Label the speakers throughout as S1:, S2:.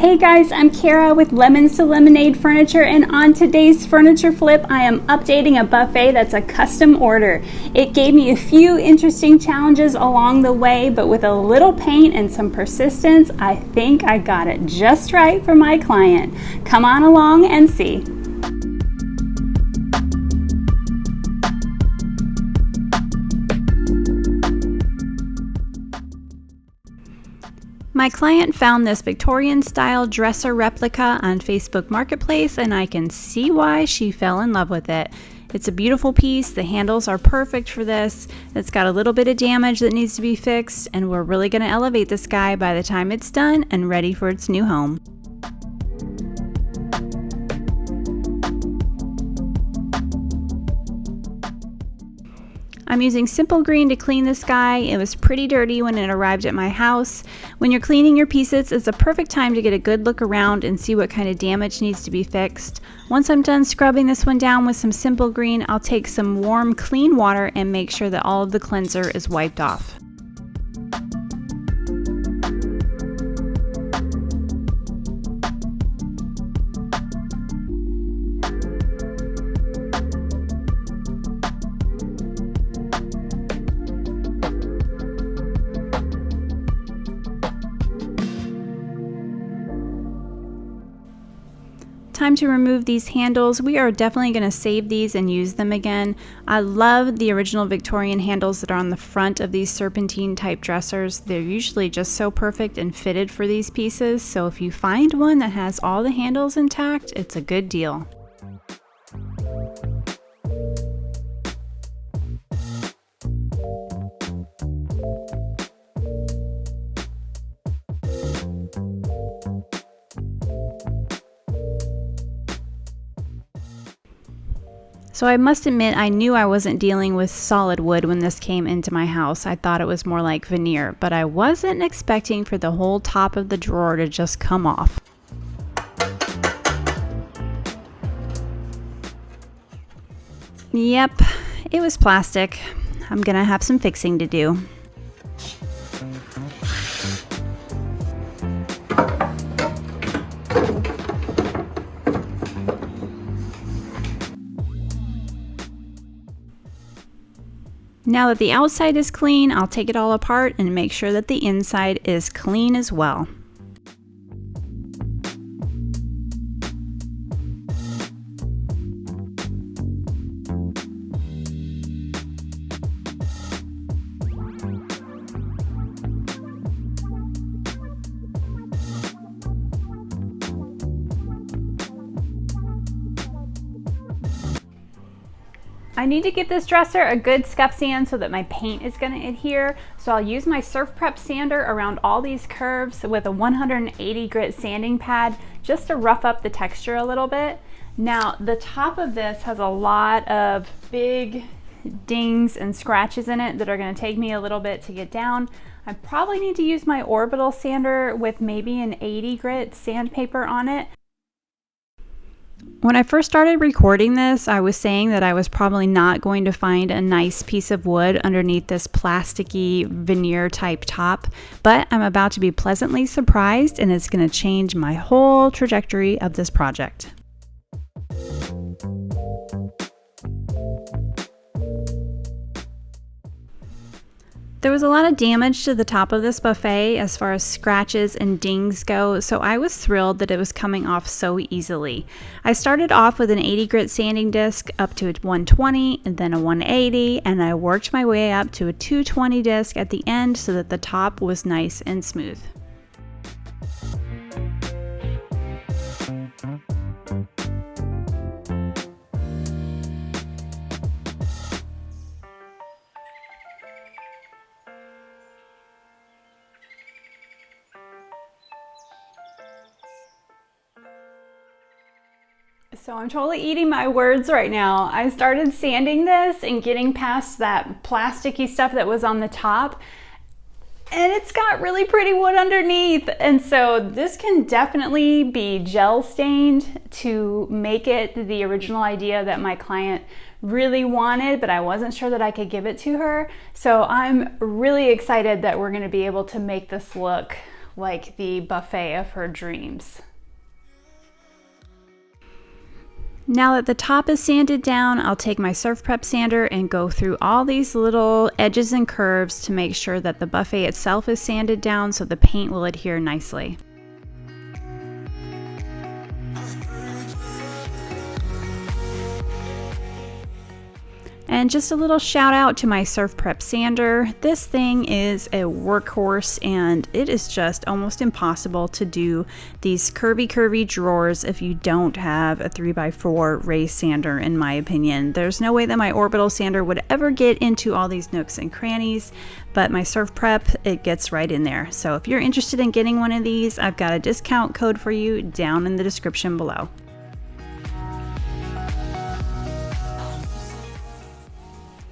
S1: Hey guys, I'm Kara with Lemons to Lemonade Furniture, and on today's furniture flip, I am updating a buffet that's a custom order. It gave me a few interesting challenges along the way, but with a little paint and some persistence, I think I got it just right for my client. Come on along and see. My client found this Victorian-style dresser replica on Facebook Marketplace, and I can see why she fell in love with it. It's a beautiful piece. The handles are perfect for this. It's got a little bit of damage that needs to be fixed, and we're really going to elevate this guy by the time it's done and ready for its new home. I'm using simple green to clean this guy. It was pretty dirty when it arrived at my house. When you're cleaning your pieces, it's a perfect time to get a good look around and see what kind of damage needs to be fixed. Once I'm done scrubbing this one down with some simple green, I'll take some warm, clean water and make sure that all of the cleanser is wiped off. Time to remove these handles. We are definitely going to save these and use them again. I love the original Victorian handles that are on the front of these serpentine type dressers. They're usually just so perfect and fitted for these pieces, so if you find one that has all the handles intact, it's a good deal. So I must admit, I knew I wasn't dealing with solid wood when this came into my house. I thought it was more like veneer, but I wasn't expecting for the whole top of the drawer to just come off. Yep, it was plastic. I'm gonna have some fixing to do. Now that the outside is clean, I'll take it all apart and make sure that the inside is clean as well. I need to give this dresser a good scuff sand so that my paint is going to adhere. So I'll use my Surf Prep sander around all these curves with a 180 grit sanding pad just to rough up the texture a little bit. Now the top of this has a lot of big dings and scratches in it that are going to take me a little bit to get down. I probably need to use my orbital sander with maybe an 80 grit sandpaper on it. When I first started recording this, I was saying that I was probably not going to find a nice piece of wood underneath this plasticky veneer type top, but I'm about to be pleasantly surprised, and it's going to change my whole trajectory of this project. There was a lot of damage to the top of this buffet as far as scratches and dings go, so I was thrilled that it was coming off so easily. I started off with an 80 grit sanding disc up to a 120 and then a 180, and I worked my way up to a 220 disc at the end so that the top was nice and smooth. So I'm totally eating my words right now. I started sanding this and getting past that plasticky stuff that was on the top, and it's got really pretty wood underneath. And so this can definitely be gel stained to make it the original idea that my client really wanted, but I wasn't sure that I could give it to her. So I'm really excited that we're going to be able to make this look like the buffet of her dreams. Now that the top is sanded down, I'll take my Surf Prep sander and go through all these little edges and curves to make sure that the buffet itself is sanded down so the paint will adhere nicely. And just a little shout out to my Surf Prep sander. This thing is a workhorse and it is just almost impossible to do these curvy drawers if you don't have a 3x4 raised sander, in my opinion. There's no way that my orbital sander would ever get into all these nooks and crannies, but my Surf Prep, it gets right in there. So if you're interested in getting one of these, I've got a discount code for you down in the description below.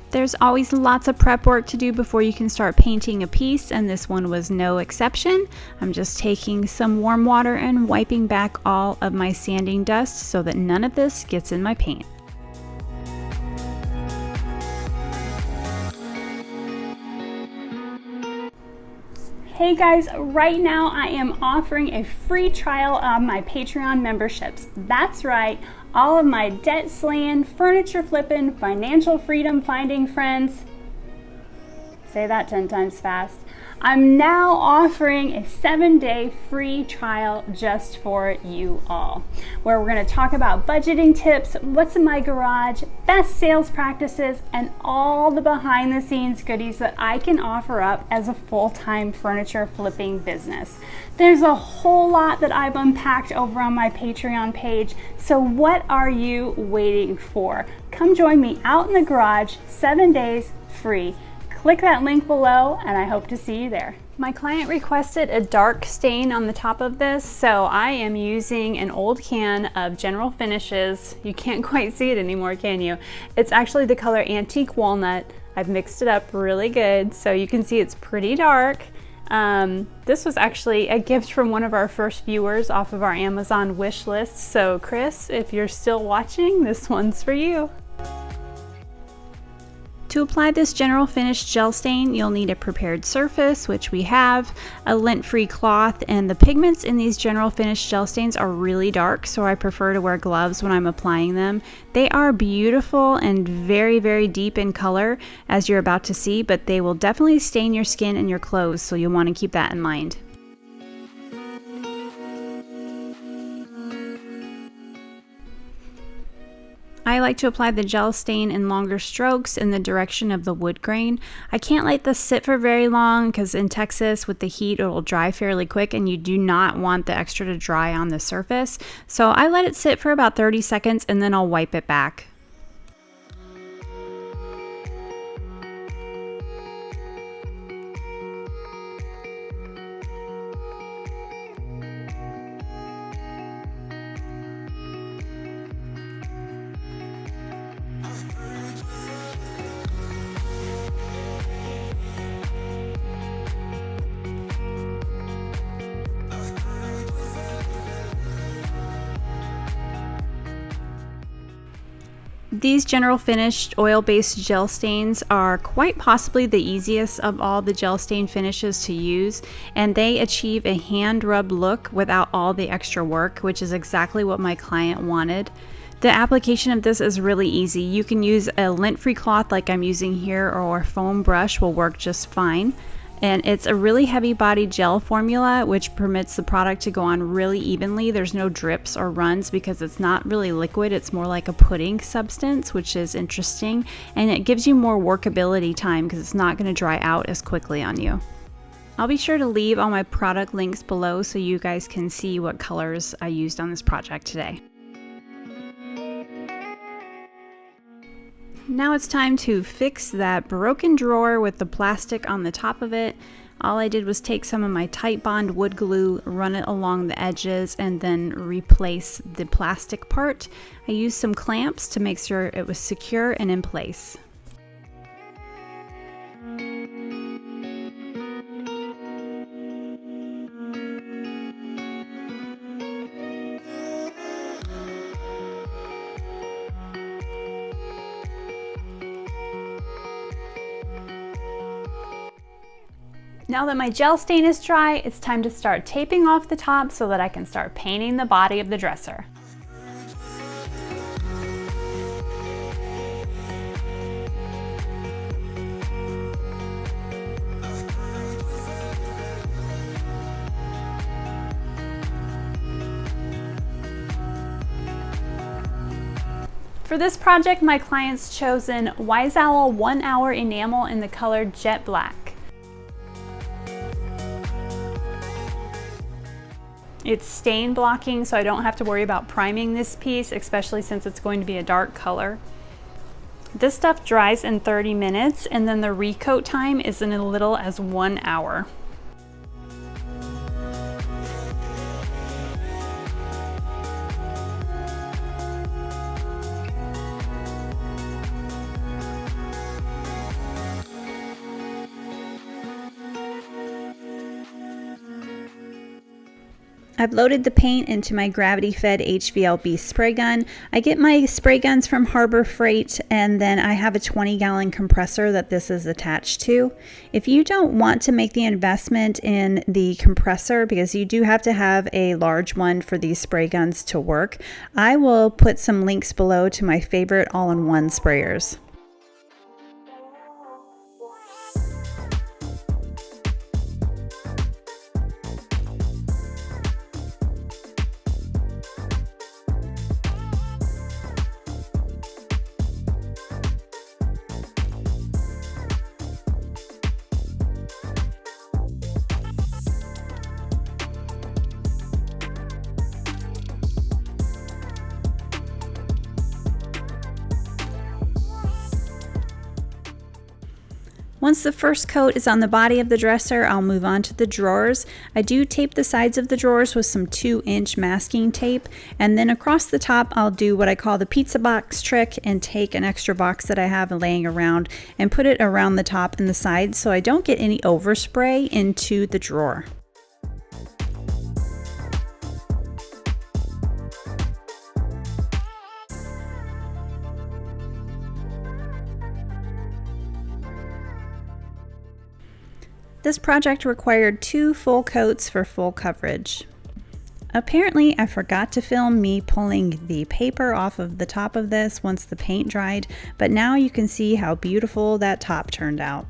S1: There's always lots of prep work to do before you can start painting a piece, and this one was no exception. I'm just taking some warm water and wiping back all of my sanding dust so that none of this gets in my paint. Hey guys, right now I am offering a free trial of my Patreon memberships. That's right, all of my debt slaying, furniture flipping, financial freedom finding friends. Say that 10 times fast. I'm now offering a 7-day free trial just for you all, where we're going to talk about budgeting tips, what's in my garage, best sales practices, and all the behind the scenes goodies that I can offer up as a full-time furniture flipping business. There's a whole lot that I've unpacked over on my Patreon page, so what are you waiting for? Come join me out in the garage, 7 days free. Click that link below and I hope to see you there. My client requested a dark stain on the top of this, so I am using an old can of General Finishes. You can't quite see it anymore, can you? It's actually the color Antique Walnut. I've mixed it up really good so you can see it's pretty dark. This was actually a gift from one of our first viewers off of our Amazon wish list. So Chris, if you're still watching, this one's for you. To apply this General Finish gel stain, you'll need a prepared surface, which we have, a lint-free cloth, and the pigments in these General Finish gel stains are really dark, so I prefer to wear gloves when I'm applying them. They are beautiful and very deep in color, as you're about to see, but they will definitely stain your skin and your clothes, so you'll want to keep that in mind. I like to apply the gel stain in longer strokes in the direction of the wood grain. I can't let this sit for very long because in Texas with the heat it will dry fairly quick and you do not want the extra to dry on the surface. So I let it sit for about 30 seconds and then I'll wipe it back. These General Finished oil-based gel stains are quite possibly the easiest of all the gel stain finishes to use, and they achieve a hand rub look without all the extra work, which is exactly what my client wanted. The application of this is really easy. You can use a lint-free cloth like I'm using here, or a foam brush will work just fine. And it's a really heavy body gel formula which permits the product to go on really evenly. There's no drips or runs because it's not really liquid, it's more like a pudding substance, which is interesting, and it gives you more workability time because it's not going to dry out as quickly on you. I'll be sure to leave all my product links below so you guys can see what colors I used on this project today. Now it's time to fix that broken drawer with the plastic on the top of it. All I did was take some of my Titebond wood glue, run it along the edges, and then replace the plastic part. I used some clamps to make sure it was secure and in place. Now that my gel stain is dry, it's time to start taping off the top so that I can start painting the body of the dresser. For this project, my client's chosen Wise Owl 1 Hour Enamel in the color Jet Black. It's stain blocking, so I don't have to worry about priming this piece, especially since it's going to be a dark color. This stuff dries in 30 minutes, and then the recoat time is in as little as 1 hour. I've loaded the paint into my gravity-fed HVLB spray gun. I get my spray guns from Harbor Freight, and then I have a 20-gallon compressor that this is attached to. If you don't want to make the investment in the compressor, because you do have to have a large one for these spray guns to work, I will put some links below to my favorite all-in-one sprayers. Once the first coat is on the body of the dresser, I'll move on to the drawers. I do tape the sides of the drawers with some 2-inch masking tape, and then across the top I'll do what I call the pizza box trick and take an extra box that I have laying around and put it around the top and the sides so I don't get any overspray into the drawer. This project required 2 full coats for full coverage. Apparently, I forgot to film me pulling the paper off of the top of this once the paint dried, but now you can see how beautiful that top turned out.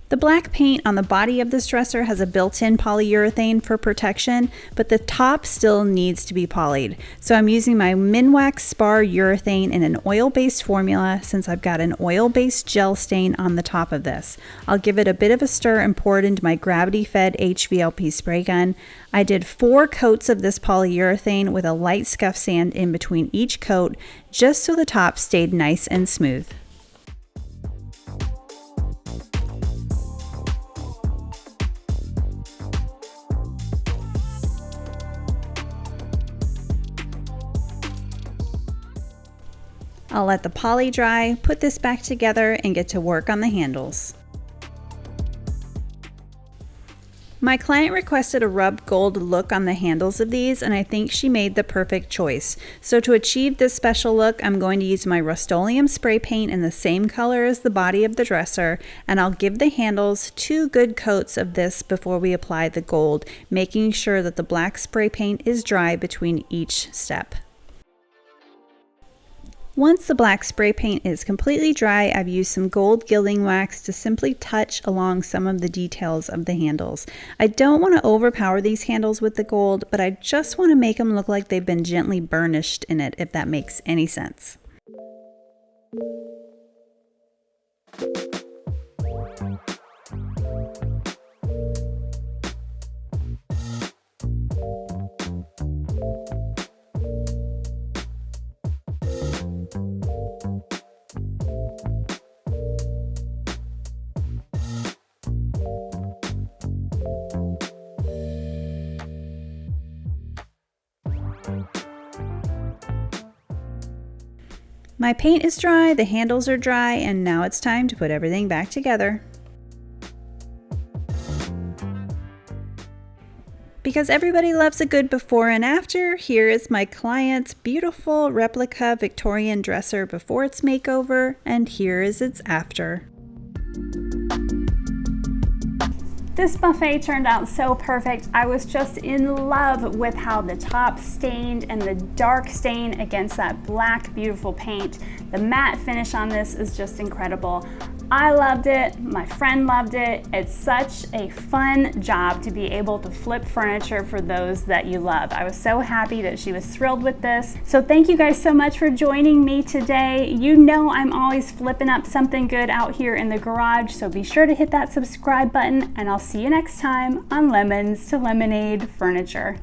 S1: The black paint on the body of this dresser has a built-in polyurethane for protection, but the top still needs to be polyed. So I'm using my Minwax Spar urethane in an oil-based formula since I've got an oil-based gel stain on the top of this. I'll give it a bit of a stir and pour it into my gravity-fed HVLP spray gun. I did 4 coats of this polyurethane with a light scuff sand in between each coat, just so the top stayed nice and smooth. I'll let the poly dry, put this back together, and get to work on the handles. My client requested a rubbed gold look on the handles of these, and I think she made the perfect choice. So to achieve this special look, I'm going to use my Rust-Oleum spray paint in the same color as the body of the dresser, and I'll give the handles 2 good coats of this before we apply the gold, making sure that the black spray paint is dry between each step. Once the black spray paint is completely dry, I've used some gold gilding wax to simply touch along some of the details of the handles. I don't want to overpower these handles with the gold, but I just want to make them look like they've been gently burnished in it, if that makes any sense. My paint is dry, the handles are dry, and now it's time to put everything back together. Because everybody loves a good before and after, here is my client's beautiful replica Victorian dresser before its makeover, and here is its after. This buffet turned out so perfect. I was just in love with how the top stained and the dark stain against that black, beautiful paint. The matte finish on this is just incredible. I loved it, my friend loved it. It's such a fun job to be able to flip furniture for those that you love. I was so happy that she was thrilled with this. So thank you guys so much for joining me today. You know I'm always flipping up something good out here in the garage, so be sure to hit that subscribe button, and I'll see you next time on Lemons to Lemonade Furniture.